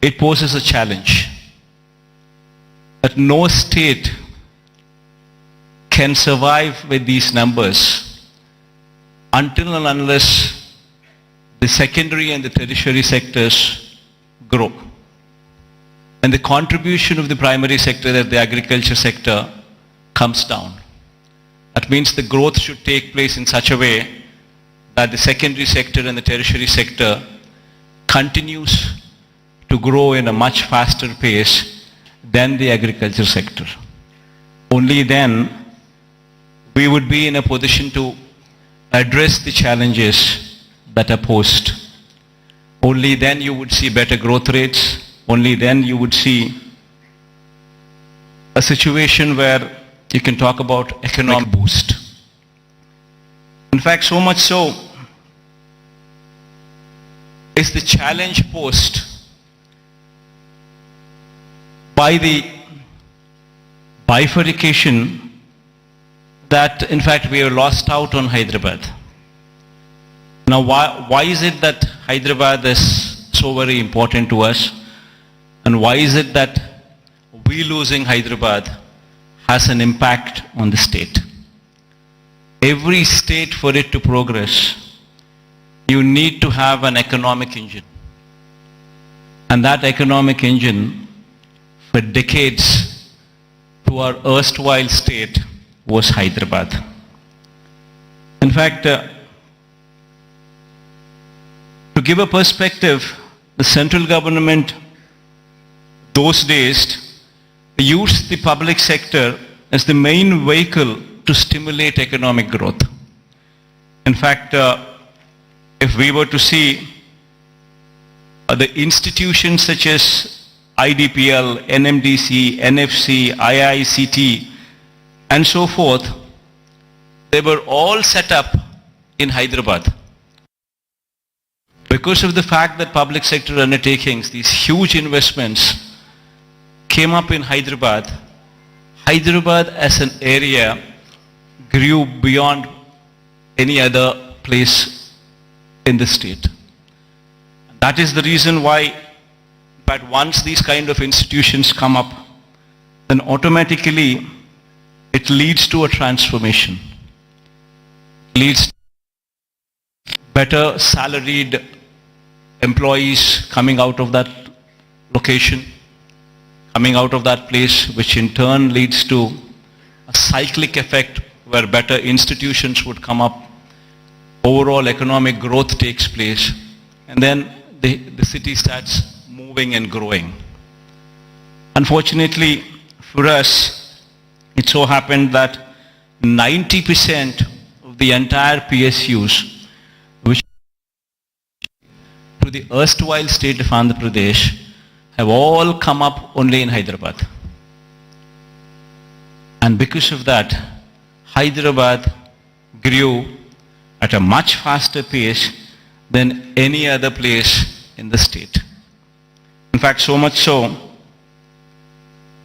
it poses a challenge that no state can survive with these numbers until and unless the secondary and the tertiary sectors grow. And the contribution of the primary sector, that the agriculture sector, comes down. That means the growth should take place in such a way that the secondary sector and the tertiary sector continues to grow in a much faster pace than the agriculture sector. Only then we would be in a position to address the challenges that are posed. Only then you would see better growth rates. Only then you would see a situation where you can talk about economic boost. In fact, so much so is the challenge posed by the bifurcation that in fact we have lost out on Hyderabad. Now why is it that Hyderabad is so very important to us, and why is it that we losing Hyderabad has an impact on the state? Every state, for it to progress, you need to have an economic engine. And that economic engine, for decades, to our erstwhile state, was Hyderabad. In fact, to give a perspective, the central government those days used the public sector as the main vehicle to stimulate economic growth. In fact, if we were to see the institutions such as IDPL, NMDC, NFC, IICT, and so forth, they were all set up in Hyderabad. Because of the fact that public sector undertakings, these huge investments, came up in Hyderabad, Hyderabad as an area grew beyond any other place in the state. That is the reason why, but once these kind of institutions come up, then automatically it leads to a transformation. It leads to better salaried employees coming out of that location, coming out of that place, which in turn leads to a cyclic effect where better institutions would come up, overall economic growth takes place, and then the city starts moving and growing. Unfortunately for us, it so happened that 90% of the entire PSUs, which to the erstwhile state of Andhra Pradesh, have all come up only in Hyderabad. And because of that, Hyderabad grew at a much faster pace than any other place in the state. In fact, so much so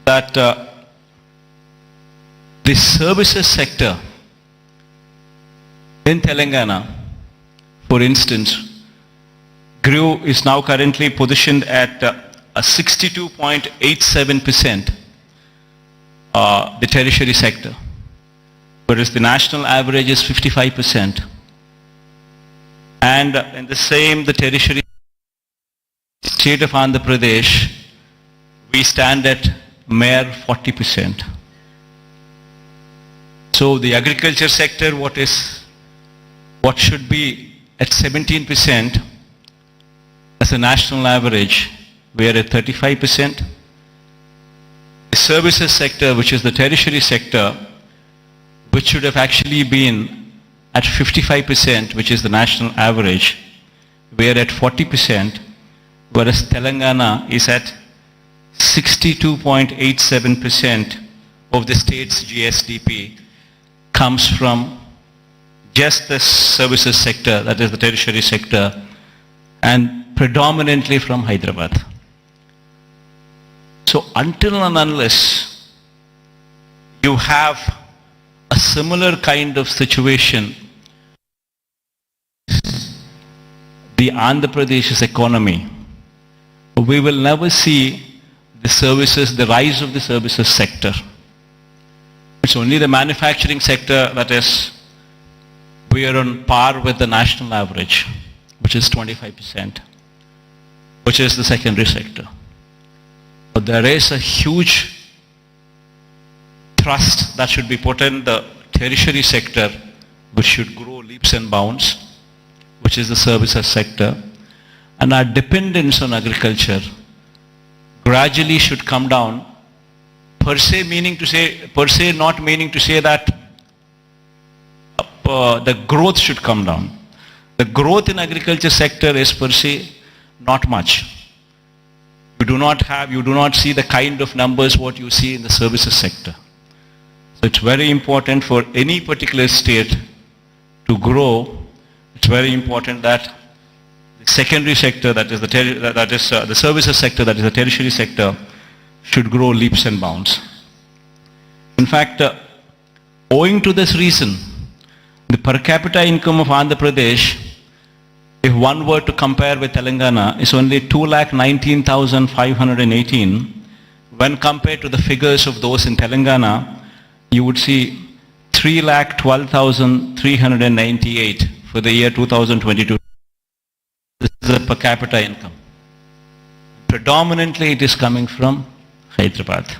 that the services sector in Telangana, for instance, is now currently positioned at a 62.87%, the tertiary sector, whereas the national average is 55%. And in the same, the tertiary state of Andhra Pradesh, we stand at mere 40%. So the agriculture sector, what should be at 17% as a national average, we are at 35%. The services sector, which is the tertiary sector, which should have actually been at 55%, which is the national average, we are at 40%, whereas Telangana is at 62.87% of the state's GSDP comes from just the services sector, that is the tertiary sector, and predominantly from Hyderabad. So until and unless you have a similar kind of situation, the Andhra Pradesh's economy we will never see the rise of the services sector. It's only the manufacturing sector that is, we are on par with the national average, which is 25%, which is the secondary sector. But there is a huge thrust that should be put in the tertiary sector, which should grow leaps and bounds, which is the services sector. And our dependence on agriculture gradually should come down, per se not meaning to say that the growth should come down. The growth in agriculture sector is per se not much. You do not see the kind of numbers what you see in the services sector. So it's very important for any particular state to grow. It's very important that the secondary sector, that is the services sector, that is the tertiary sector, should grow leaps and bounds. In fact, owing to this reason, the per capita income of Andhra Pradesh, if one were to compare with Telangana, is only 2,19,518. When compared to the figures of those in Telangana, you would see 3,12,398 for the year 2022. This is the per capita income. Predominantly it is coming from Hyderabad.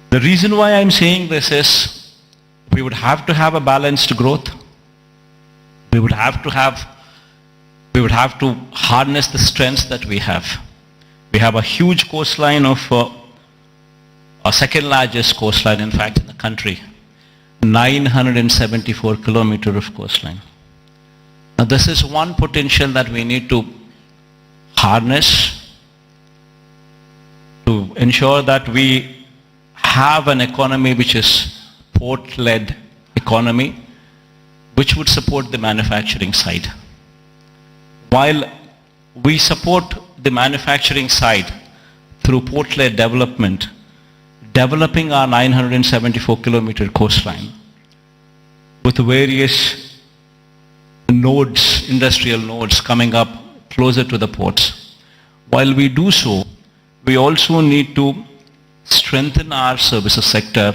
The reason why I am saying this is, we would have to have a balanced growth. We would have to harness the strengths that we have. We have a huge coastline of our second largest coastline, in fact, in the country. 974 kilometers of coastline. Now this is one potential that we need to harness to ensure that we have an economy which is port-led economy, which would support the manufacturing side. While we support the manufacturing side through port-led development, developing our 974 kilometer coastline with various nodes, industrial nodes coming up closer to the ports. While we do so, we also need to strengthen our services sector,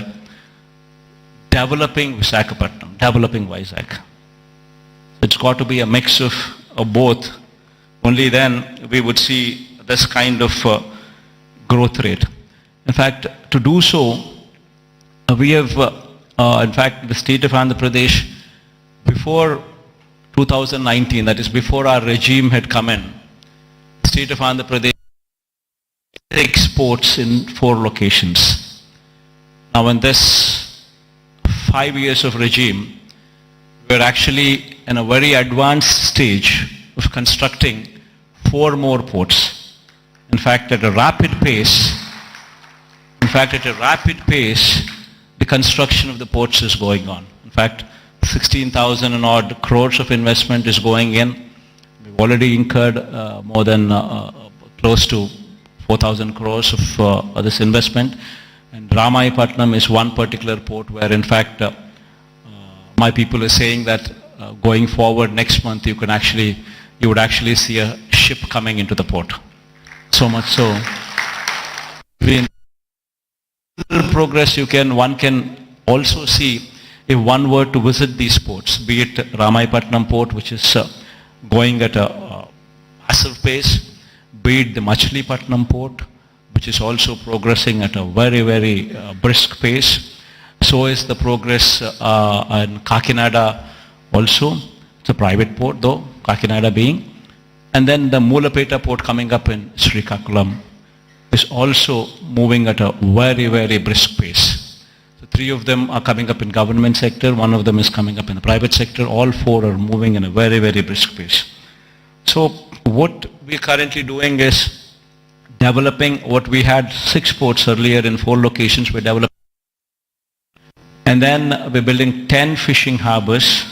developing Visakhapatnam, developing Vizag. It's got to be a mix of both. Only then we would see this kind of growth rate. In fact, to do so, we have, in fact, the state of Andhra Pradesh, before 2019, that is before our regime had come in, the state of Andhra Pradesh exports in 4 locations. Now in this 5 years of regime, we're actually in a very advanced stage of constructing 4 more ports. In fact, at a rapid pace, the construction of the ports is going on. In fact, 16,000 and odd crores of investment is going in. We've already incurred more than close to 4,000 crores of this investment. And Ramayapatnam is one particular port where, in fact, my people are saying that going forward next month, you would actually see a ship coming into the port. So much so, in progress, one can also see if one were to visit these ports, be it Ramayapatnam port, which is going at a massive pace, be it the Machilipatnam port, which is also progressing at a very, very brisk pace. So is the progress in Kakinada also. It's a private port though, Kakinada being. And then the Mulapeta port coming up in Srikakulam is also moving at a very, very brisk pace. So 3 of them are coming up in government sector, 1 of them is coming up in the private sector. All 4 are moving in a very, very brisk pace. So what we're currently doing is developing what we had 6 ports earlier in 4 locations. We're developing. And then we're building 10 fishing harbors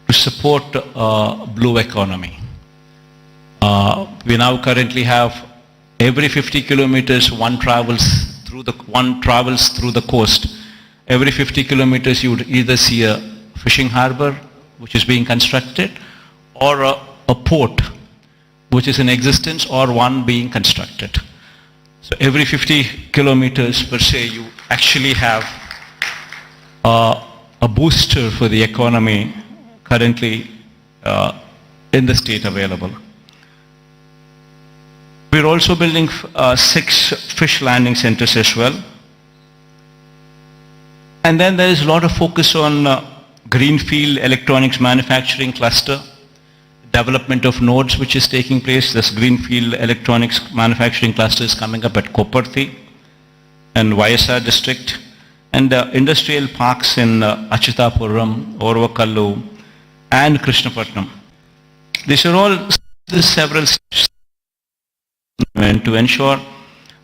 to support blue economy. We now currently have every 50 kilometers one travels through the coast. Every 50 kilometers you would either see a fishing harbor which is being constructed or a port which is in existence or one being constructed. So every 50 kilometers per se, you actually have a booster for the economy currently in the state available. We're also building 6 fish landing centers as well. And then there is a lot of focus on greenfield electronics manufacturing cluster, development of nodes which is taking place. This greenfield electronics manufacturing cluster is coming up at Koparthi and YSR district, and industrial parks in Achutapuram, Orvakallu and Krishnapatnam. These are all several steps to ensure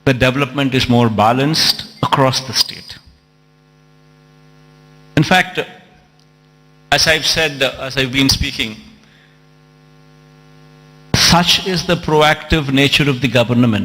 the development is more balanced across the state. In fact, as I've said, as I've been speaking, such is the proactive nature of the government